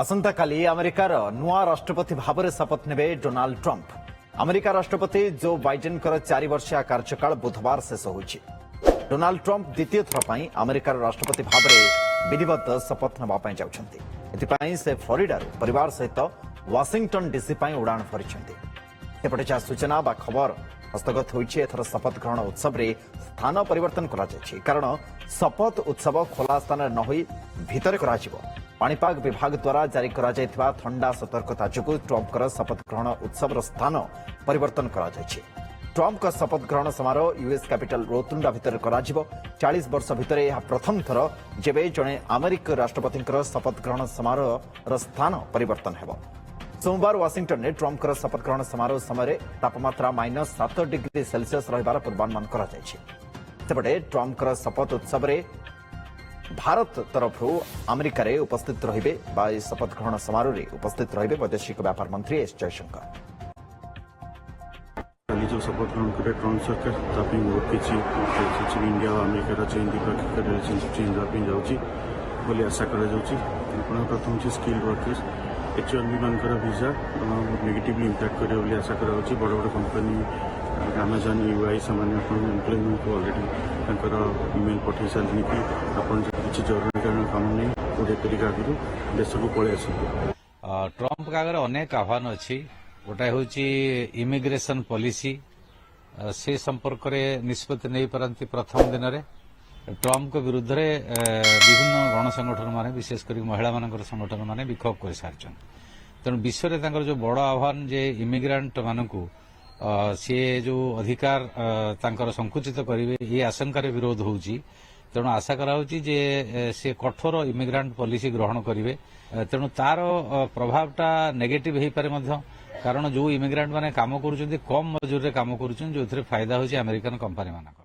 आसंता काली अमेरिकार नुआ राष्ट्रपति भाव में शपथ ने डोनाल्ड ट्रंप। अमेरिका राष्ट्रपति जो बाइडेन 4 वर्षिया कार्यकाल बुधवार शेष होइछि। डोनाल्ड ट्रंप द्वितीय थर पर अमेरिकार राष्ट्रपति भाव में विधिवत शपथ नेबाई जाउछन्ति। एथिपाई से फ्लोरिडार परिवार सहित वाशिंगटन डीसी उड़ाण भरिछन्ति। सेपटे जहाँ सूचना बा खबर हस्तगत होइछि, एथर शपथ ग्रहण उत्सव रे स्थान परिवर्तन करा जायछि, कारण शपथ उत्सव खोला स्थान न होई भितरे कराजिबो। पाणीपाग विभाग द्वारा जारी करा जायथिबा ठंडा सतर्कता जोगु ट्रंपकर शपथ ग्रहण उत्सव स्थान परिवर्तन करा जायछि। ट्रंप का शपथ ग्रहण समारोह यूएस कैपिटल रोतुंडा भितर कराजिबो। 40 वर्ष भितर यह प्रथम थर जेबे जणे अमेरिका राष्ट्रपति शपथ ग्रहण समारोह स्थान परिवर्तन हेबो। सोमवार वाशिंगटन में ट्रंप शपथ ग्रहण समारोह समय तापमात्रा -7 डिग्री सेल्सियस रहिबार पूर्वानुमान करा जायछि। सेपटे ट्रंप शपथ उत्सव रे भारत तरफ अमेरिका रे उपस्थित रहिबे बा शपथ ग्रहण समारोह रे उपस्थित रहिबे वैदेशिक व्यापार मंत्री एस जयशंकर। जो शपथ ग्रहण करे ट्रंप सरकार तापी बहुत किसी इंडिया और अमेरिका चेंज द्विपाक्षिक रिलेशनशिप चेंज होगा जाऊँगी बोली आशा कर प्रथम से स्किल वर्कर्स H1B मानकर वीजा नेगेटिवली इंपैक्ट करे बोली आशा कर बड़ बड़ कंपनी अमेजन यूआई से एम्प्लॉयमेंट को ऑलरेडी इमेल पठे सारे कि आपन किसी जरूरीकालीन काम नहीं 20 तारीख आगु देश को पलि आस। ट्रंप का आगे अनेक आह्वान अच्छी गोटाए हूँ इमिग्रेशन पॉलिसी से संपर्क में निष्पत्ति नहीं पारती। प्रथम दिन में ट्रंप के विरुद्ध विभिन्न गण संगठन माने विशेषकर महिला मान संगठन माने विक्षोभ कर सारी। तेणु विश्व में जो बड़ आह्वान जे इमिग्रांट मानक सी जो अधिकार तांकर संकुचित करेंगे ये आशंकार विरोध होउची। तेणु आशा कराउची जे से कठोर इमिग्रांट पॉलिसी ग्रहण करेंगे। तेणु तार प्रभावटा नेगेटिव हो पारे मध्य, कारण जो इमिग्रांट माने काम करुछन्ति कम मजूरी काम करुछन्ति जो फायदा होची अमेरिकन कंपनी मानकर।